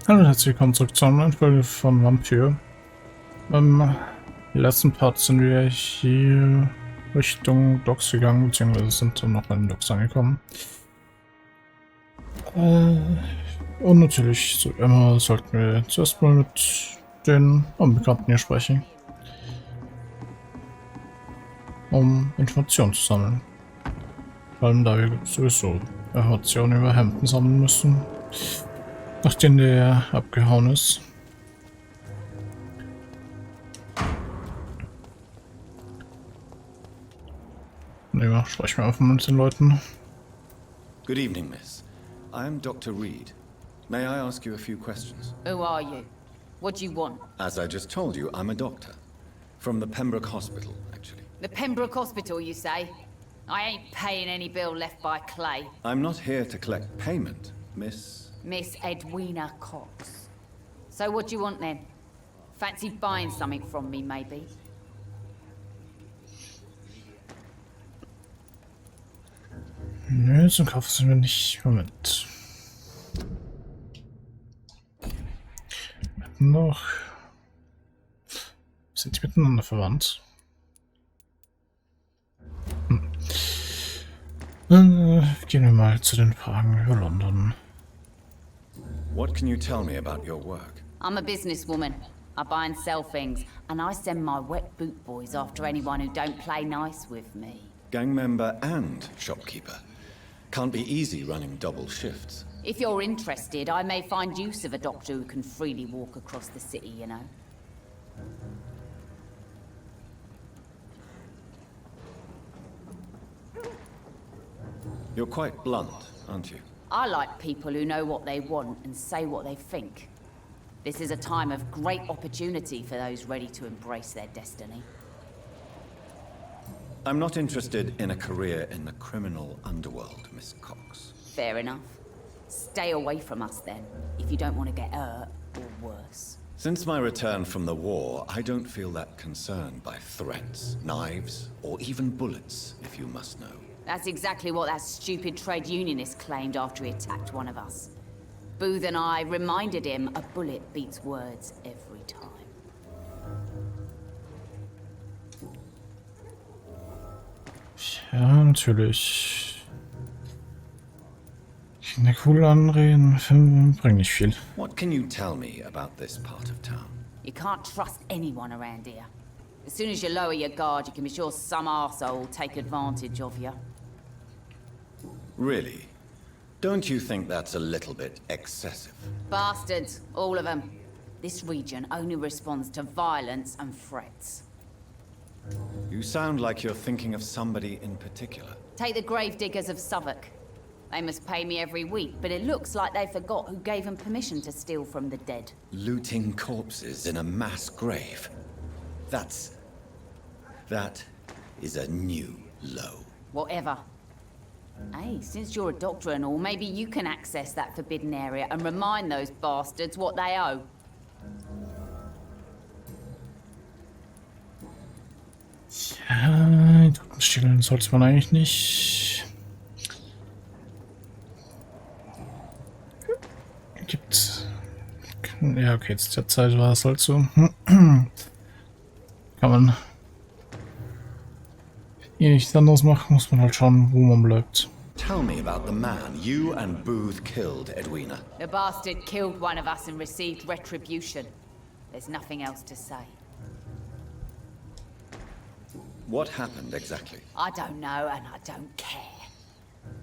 Hallo und herzlich willkommen zurück zu einer neuen Folge von Vampyr. Im letzten Part sind wir hier Richtung Docks gegangen, beziehungsweise sind dann noch bei den Docks angekommen. Und natürlich, so immer, sollten wir zuerst mal mit den Unbekannten hier sprechen, um Informationen zu sammeln. Vor allem, da wir sowieso Informationen über Hampton sammeln müssen, nachdem der abgehauen ist. Ja, sprechen wir einfach mal mit den Leuten. Good evening, miss. I am Dr. Reed. May I ask you a few questions? Who are you? What do you want? As I just told you, I'm a doctor. From the Pembroke Hospital, actually. The Pembroke Hospital, you say? I ain't paying any bill left by Clay. I'm not here to collect payment, miss. Miss Edwina Cox. So what do you want then? Fancy buying something from me, maybe? Nö, zum Kauf sind wir nicht. Moment. Wir hatten noch. Sind die miteinander verwandt? Gehen wir mal zu den Fragen über London. What can you tell me about your work? I'm a businesswoman. I buy and sell things, and I send my wet boot boys after anyone who don't play nice with me. Gang member and shopkeeper. Can't be easy running double shifts. If you're interested, I may find use of a doctor who can freely walk across the city, you know. You're quite blunt, aren't you? I like people who know what they want and say what they think. This is a time of great opportunity for those ready to embrace their destiny. I'm not interested in a career in the criminal underworld, Miss Cox. Fair enough. Stay away from us then, if you don't want to get hurt or worse. Since my return from the war, I don't feel that concerned by threats, knives, or even bullets, if you must know. That's exactly what that stupid trade unionist claimed after he attacked one of us. Booth and I reminded him a bullet beats words every time. Ja, natürlich. Eine Kugel anreden, bringt nicht viel. What can you tell me about this part of town? You can't trust anyone around here. As soon as you lower your guard, you can be sure some arsehole will take advantage of you. Really? Don't you think that's a little bit excessive? Bastards, all of them. This region only responds to violence and threats. You sound like you're thinking of somebody in particular. Take the gravediggers of Southwark. They must pay me every week, but it looks like they forgot who gave them permission to steal from the dead. Looting corpses in a mass grave. That is a new low. Whatever. Hey, since you're a doctor and all, maybe you can access that forbidden area and remind those bastards what they owe. Ja, stehlen sollte man eigentlich nicht. Gibt's. Ja, okay, jetzt der Zeit war es halt so. Kann man hier nichts anderes machen, muss man halt schauen, wo man bleibt. Tell me about the man you and Booth killed, Edwina. The bastard killed one of us and received retribution. There's nothing else to say. What happened exactly? I don't know and I don't care.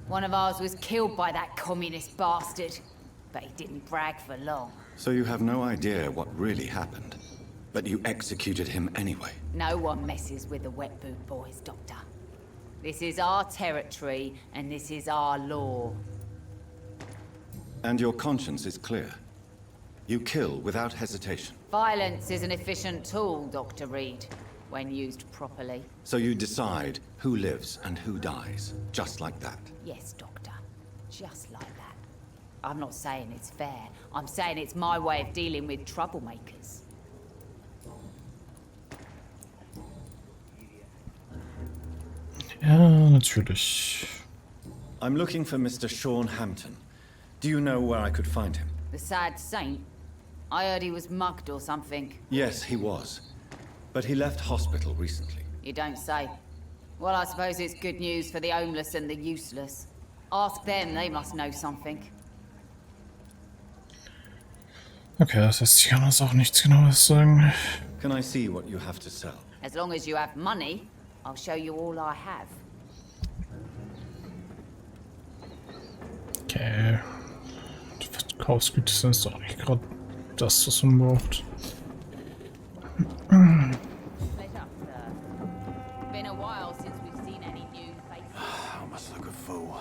One of ours was killed by that communist bastard, but he didn't brag for long. So you have no idea what really happened, but you executed him anyway. No one messes with the wet boot boys, Doctor. This is our territory and this is our law. And your conscience is clear. You kill without hesitation. Violence is an efficient tool, Dr. Reed, when used properly. So you decide who lives and who dies, just like that. Yes, Doctor. Just like that. I'm not saying it's fair. I'm saying it's my way of dealing with troublemakers. Ja, natürlich. I'm looking for Mr. Sean Hampton. Do you know where I could find him? The sad saint? I heard he was mugged or something. Yes, he was. But he left hospital recently. You don't say. Well, I suppose it's good news for the homeless and the useless. Ask them, they must know something. Okay, das heißt, ich kann uns auch nichts Genaues sagen. Can I see what you have to sell? As long as you have money, I'll show you all I have. Okay. Die Verkaufsgüter sind doch nicht gerade das, was man braucht. Let up, sir. Been a while since we've seen any new faces. I must look a fool.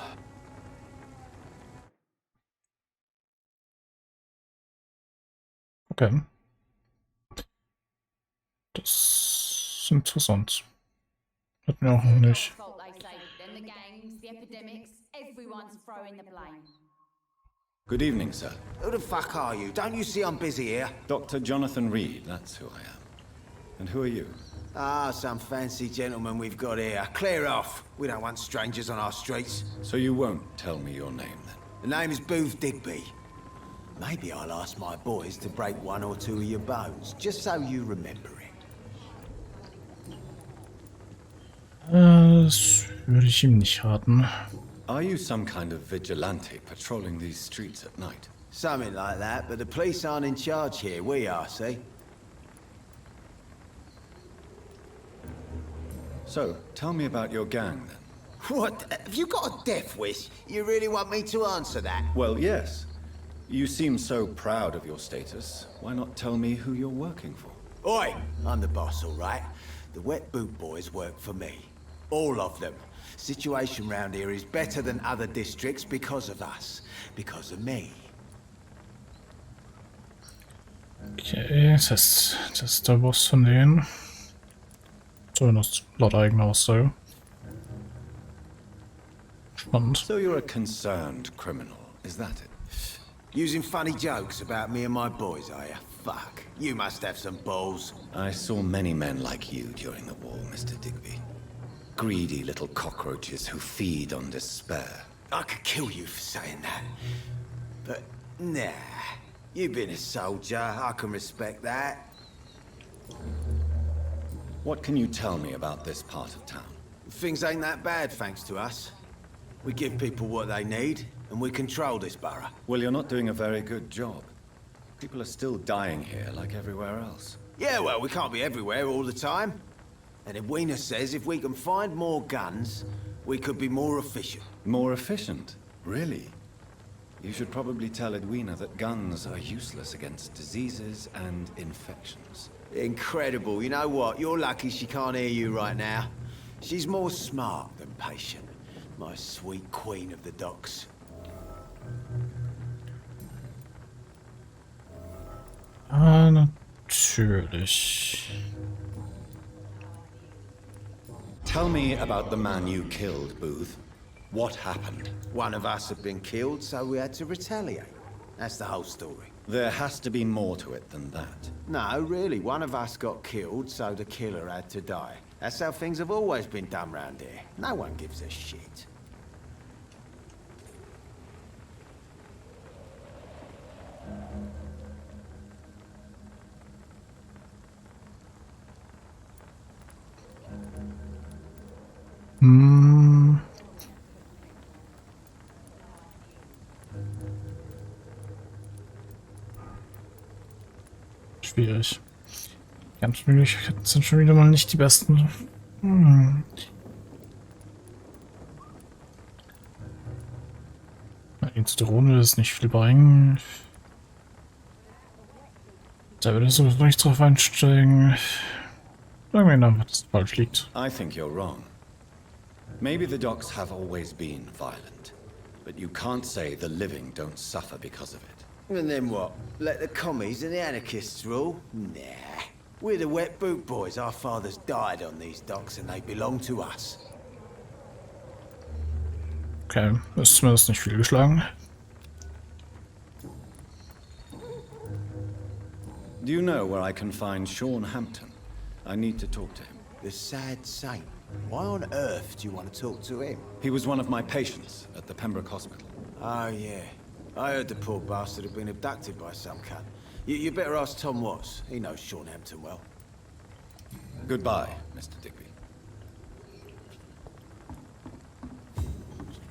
Okay. Das ist interessant. Hatten wir auch noch nicht. Fault, they say. Then the gangs, the epidemics, everyone's throwing the blame. Good evening, sir. Who the fuck are you? Don't you see I'm busy here? Dr. Jonathan Reed, that's who I am. And who are you? Ah, some fancy gentleman we've got here. Clear off. We don't want strangers on our streets. So you won't tell me your name, then? The name is Booth Digby. Maybe I'll ask my boys to break one or two of your bones, just so you remember it. Das würde ich ihm nicht raten. Are you some kind of vigilante patrolling these streets at night? Something like that, but the police aren't in charge here. We are, see? So, tell me about your gang, then. What? Have you got a death wish? You really want me to answer that? Well, yes. You seem so proud of your status. Why not tell me who you're working for? Oi! I'm the boss, all right? The wet boot boys work for me. All of them. Situation round here is better than other districts because of us. Because of me. Okay, das heißt, das ist der Boss von denen. Zumindest laut eigener Aussage. Spannend. So you're a concerned criminal, is that it? Using funny jokes about me and my boys, are you? Fuck. You must have some balls. I saw many men like you during the war, Mr. Digby. Greedy little cockroaches who feed on despair. I could kill you for saying that. But, nah. You've been a soldier. I can respect that. What can you tell me about this part of town? Things ain't that bad, thanks to us. We give people what they need, and we control this borough. Well, you're not doing a very good job. People are still dying here like everywhere else. Yeah, well, we can't be everywhere all the time. And Edwina says if we can find more guns, we could be more efficient. More efficient? Really? You should probably tell Edwina that guns are useless against diseases and infections. Incredible. You know what? You're lucky she can't hear you right now. She's more smart than patient. My sweet queen of the docks. Ah, natürlich. Tell me about the man you killed, Booth. What happened? One of us had been killed, so we had to retaliate. That's the whole story. There has to be more to it than that. No, really. One of us got killed, so the killer had to die. That's how things have always been done round here. No one gives a shit. Schwierig. Die Kampfmöglichkeiten sind schon wieder mal nicht die besten. Die Drohne wird es nicht viel bringen. Da würde so nicht drauf einsteigen. Sagen wir dann, was falsch liegt. I think you're wrong. Maybe the docks have always been violent, but you can't say the living don't suffer because of it. And then what? Let the commies and the anarchists rule? Nah. We're the wet boot boys. Our fathers died on these docks and they belong to us. Okay, ist zumindest nicht viel geschlagen. Do you know where I can find Sean Hampton? I need to talk to him. The sad saint. Why on earth do you want to talk to him? He was one of my patients at the Pembroke Hospital. Oh, yeah. I heard the poor bastard had been abducted by some cunt. You better ask Tom Watts. He knows Sean Hampton well. Goodbye, Mr. Digby.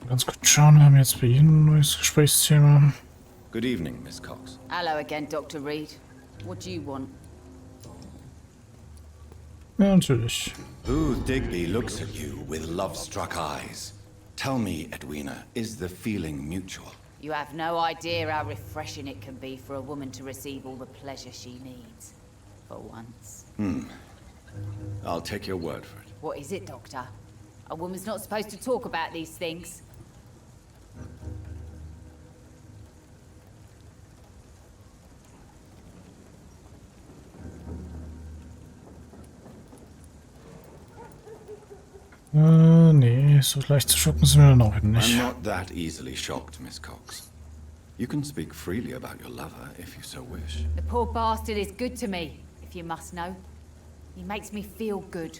Ganz gut schauen, wir haben jetzt bei Ihnen ein neues Gesprächsthema. Good evening, Miss Cox. Hello again, Dr. Reed. What do you want? Ja, natürlich. Booth Digby looks at you with love-struck eyes. Tell me, Edwina, is the feeling mutual? You have no idea how refreshing it can be for a woman to receive all the pleasure she needs. For once. I'll take your word for it. What is it, Doctor? A woman's not supposed to talk about these things. Nee, so leicht zu schocken sind wir dann auch I'm nicht. not that easily shocked, Miss Cox. You can speak freely about your lover if you so wish. The poor bastard is good to me, if you must know. He makes me feel good.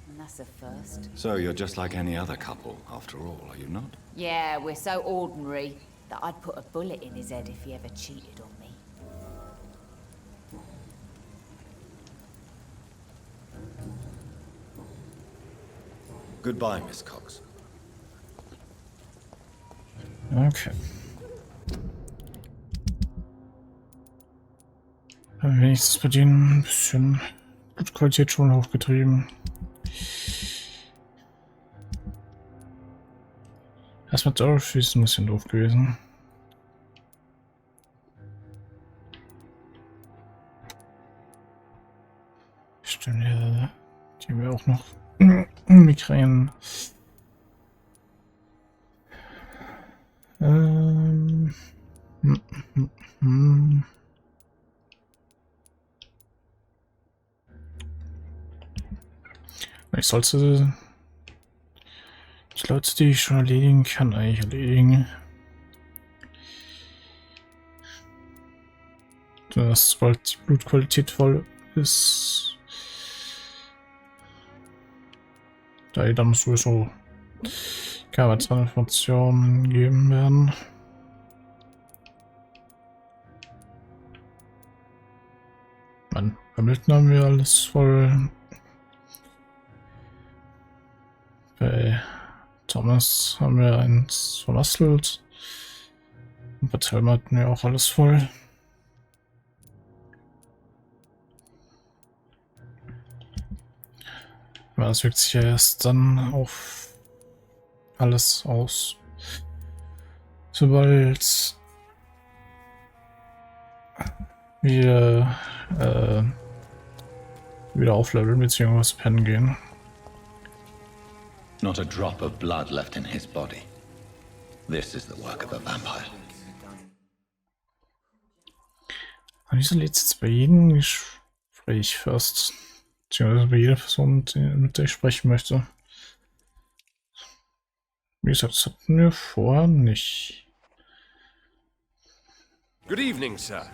And that's a first. So you're just like any other couple, after all, are you not? Yeah, we're so ordinary that I'd put a bullet in his head if he ever cheated on me. Goodbye, Miss Cox. Okay. Haben wir wenigstens bei denen ein bisschen gute Qualität schon hochgetrieben. Erstmal Dorothy ist ein bisschen doof gewesen. Stimmt, ja. Die haben wir auch noch Migräne. Ich sollte die Leute, die ich schon erledigen kann, eigentlich erledigen. Dass sobald die Blutqualität voll ist, da dann sowieso keine weiteren Informationen geben werden. Mann, Hamilton haben wir alles voll. Bei Thomas haben wir eins vermasselt. Und bei Thelma hatten wir auch alles voll. Aber das wirkt sich ja erst dann auf alles aus, sobald wir wieder aufleveln bzw. pennen gehen. Not a drop of blood left in his body. This is the work of a vampire. Und wieso lädt es jetzt bei jedem Gespräch fast? Beziehungsweise bei jeder Person, mit der ich sprechen möchte. Wie gesagt, das hatten wir vorher nicht. Good evening, sir.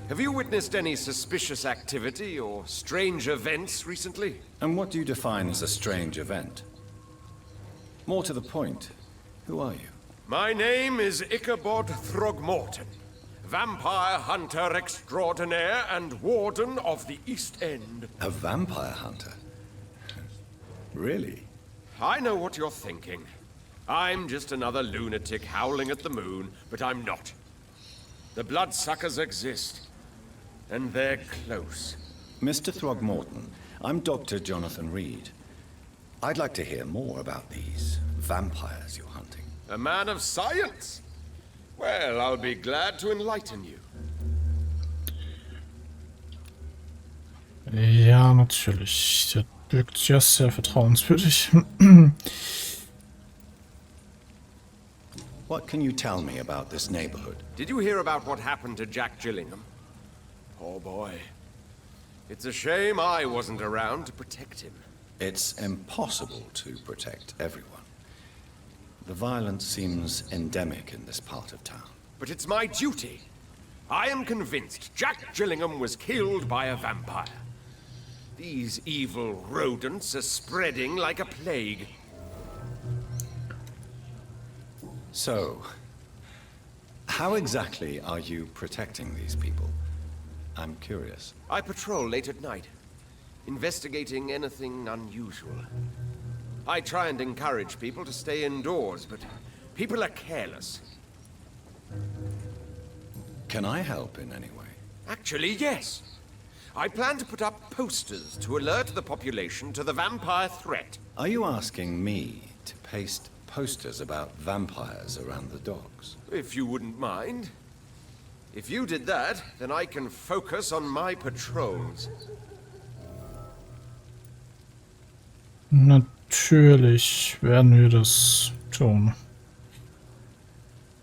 Have you witnessed any suspicious activity or strange events recently? And what do you define as a strange event? More to the point, who are you? My name is Ichabod Throgmorton, vampire hunter extraordinaire and warden of the East End. A vampire hunter? Really? I know what you're thinking. I'm just another lunatic howling at the moon, but I'm not. The bloodsuckers exist, and they're close. Mr. Throgmorton, I'm Dr. Jonathan Reed. I'd like to hear more about these vampires you're hunting. A man of science? Well, I'll be glad to enlighten you. Ja, natürlich. Der wirkt ja sehr vertrauenswürdig. What can you tell me about this neighborhood? Did you hear about what happened to Jack Gillingham? Oh boy. It's a shame I wasn't around to protect him. It's impossible to protect everyone. The violence seems endemic in this part of town. But it's my duty. I am convinced Jack Gillingham was killed by a vampire. These evil rodents are spreading like a plague. So, How exactly are you protecting these people? I'm curious. I patrol late at night, investigating anything unusual. I try and encourage people to stay indoors, but people are careless. Can I help in any way? Actually, yes. I plan to put up posters to alert the population to the vampire threat. Are you asking me to paste posters about vampires around the docks? If you wouldn't mind. If you did that, then I can focus on my patrols. Natürlich werden wir das tun.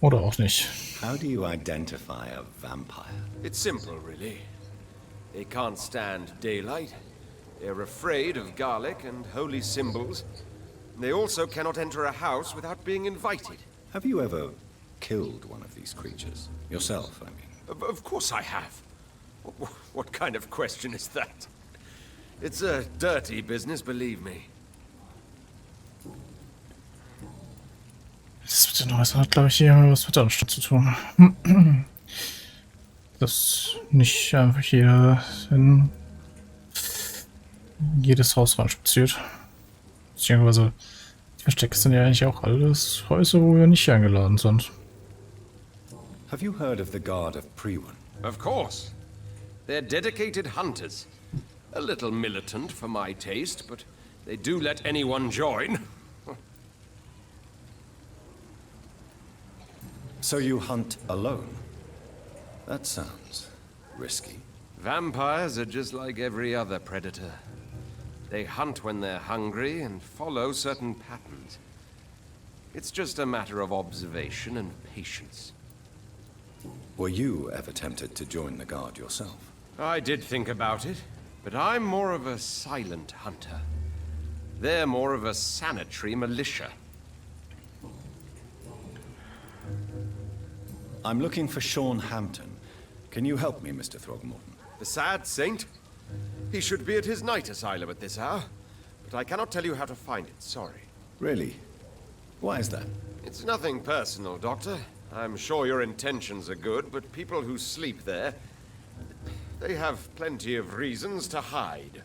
Oder auch nicht. How do you identify a vampire? It's simple, really. They can't stand daylight. They're afraid of garlic and holy symbols. They also cannot enter a house without being invited. Have you ever killed one of these creatures? Yourself, I mean. Of course I have. What kind of question is that? It's a dirty business, believe me. Das mit den Häusern hat, glaube ich, hier was mit der Anstalt zu tun. Dass nicht einfach jeder in jedes Haus rein spaziert. Beziehungsweise die Verstecke sind ja eigentlich auch alles Häuser, wo wir nicht eingeladen sind. Have you heard of the Guard of Priwen? Of course. They're dedicated hunters. A little militant for my taste, but they do let anyone join. So you hunt alone? That sounds risky. Vampires are just like every other predator. They hunt when they're hungry and follow certain patterns. It's just a matter of observation and patience. Were you ever tempted to join the Guard yourself? I did think about it, but I'm more of a silent hunter. They're more of a sanitary militia. I'm looking for Sean Hampton. Can you help me, Mr. Throgmorton? The sad saint? He should be at his night asylum at this hour, but I cannot tell you how to find it, sorry. Really? Why is that? It's nothing personal, Doctor. I'm sure your intentions are good, but people who sleep there, they have plenty of reasons to hide.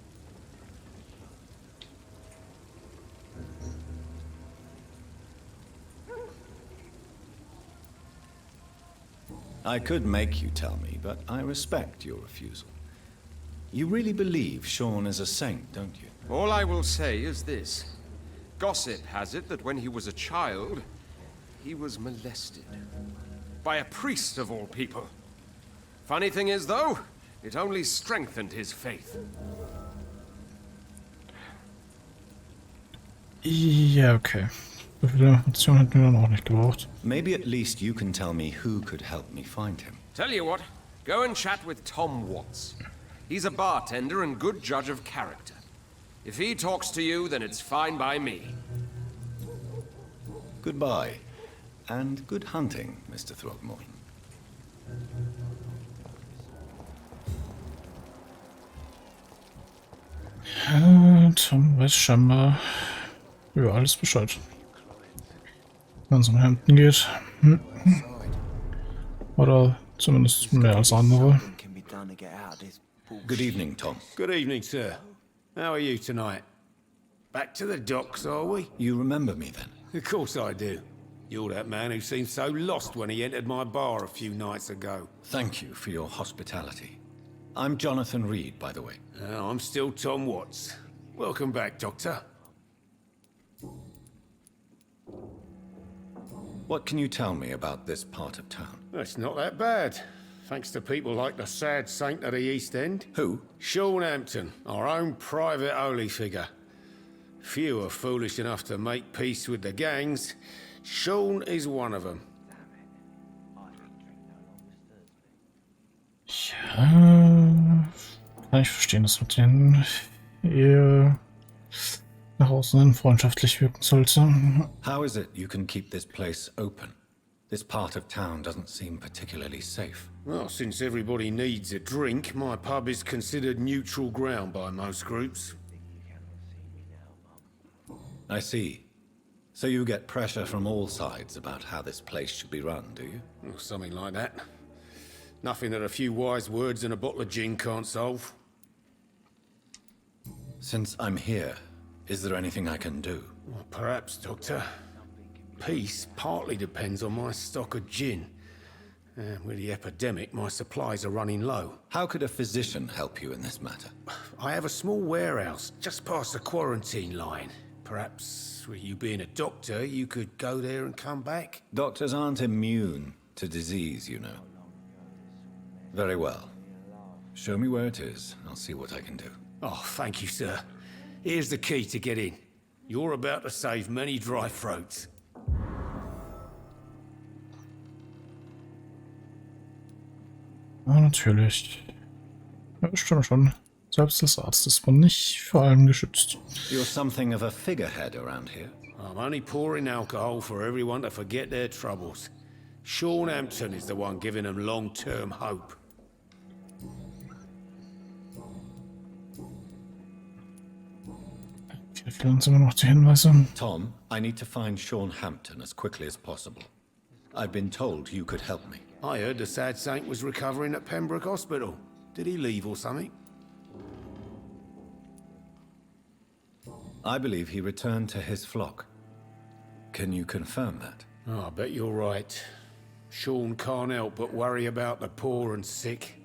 I could make you tell me, but I respect your refusal. You really believe Sean is a saint, don't you? All I will say is this. Gossip has it that when he was a child, he was molested. By a priest of all people. Funny thing is, though, it only strengthened his faith. Ja, okay. So viele Informationen hätten wir dann auch nicht gebraucht. Maybe at least you can tell me who could help me find him. Tell you what, go and chat with Tom Watts. He's a bartender and good judge of character. If he talks to you, then it's fine by me. Goodbye, and good hunting, Mr. Throgmorton. Tom weiß scheinbar über alles Bescheid. Wenn es um Hampton geht. Oder zumindest mehr als andere. Good evening, Tom. Good evening, sir. How are you tonight? Back to the docks, are we? You remember me then? Of course I do. You're that man who seemed so lost when he entered my bar a few nights ago. Thank you for your hospitality. I'm Jonathan Reed, by the way. I'm still Tom Watts. Welcome back, Doctor. What can you tell me about this part of town? It's not that bad. Thanks to people like the sad saint of the East End. Who? Sean Hampton, our own private holy figure. Few are foolish enough to make peace with the gangs. Sean is one of them. Ja, kann ich verstehen, dass mit denen eher nach außen hin freundschaftlich wirken sollte. How is it you can keep this place open? This part of town doesn't seem particularly safe. Well, since everybody needs a drink, my pub is considered neutral ground by most groups. I see. So you get pressure from all sides about how this place should be run, do you? Or something like that. Nothing that a few wise words and a bottle of gin can't solve. Since I'm here, is there anything I can do? Well, perhaps, Doctor. Peace partly depends on my stock of gin. With the epidemic, my supplies are running low. How could a physician help you in this matter? I have a small warehouse just past the quarantine line. Perhaps, with you being a doctor, you could go there and come back? Doctors aren't immune to disease, you know. Very well. Show me where it is. I'll see what I can do. Oh, thank you, sir. Here's the key to get in. You're about to save many dry throats. Ja, natürlich. Ja, stimmt schon. Selbst als Arzt ist man nicht vor allem geschützt. You're something of a figurehead around here. I'm only pouring alcohol for everyone to forget their troubles. Sean Hampton is the one giving them long-term hope. Hier fehlen immer noch die Hinweise. Tom, I need to find Sean Hampton as quickly as possible. I've been told you could help me. I heard the sad saint was recovering at Pembroke Hospital. Did he leave or something? I believe he returned to his flock. Can you confirm that? Oh, I bet you're right. Sean can't help but worry about the poor and sick.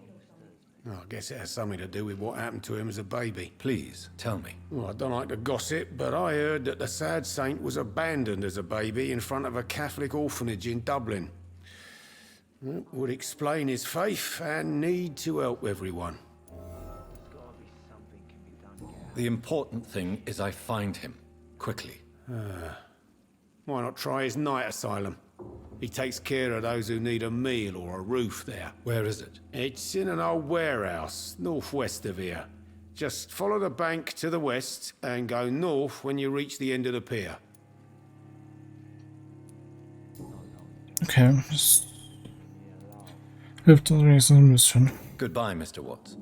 Oh, I guess it has something to do with what happened to him as a baby. Please, tell me. Well, I don't like to gossip, but I heard that the sad saint was abandoned as a baby in front of a Catholic orphanage in Dublin. That would explain his faith and need to help everyone. The important thing is I find him, quickly. Why not try his night asylum? He takes care of those who need a meal or a roof there. Where is it? It's in an old warehouse, northwest of here. Just follow the bank to the west and go north when you reach the end of the pier. Okay, das hilft uns wenigstens ein bisschen. Goodbye, Mr. Watts.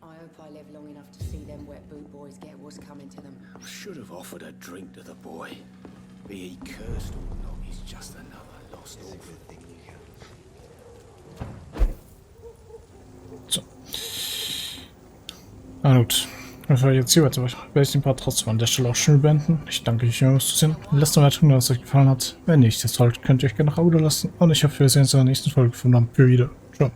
I hope I live long enough to see them wet boot boys get what's coming to them. I should have offered a drink to the boy. Be he cursed or not, he's just another lost orphan. So. Na gut. Bevor ich jetzt hier weiter, werde ich den Part trotzdem an der Stelle auch schnell beenden. Ich danke euch fürs Zusehen. Lasst mir tun, dass es euch gefallen hat. Wenn nicht, das könnt ihr euch gerne nach Abo lassen. Und ich hoffe, wir sehen uns in der nächsten Folge von Vampyr wieder. Ciao.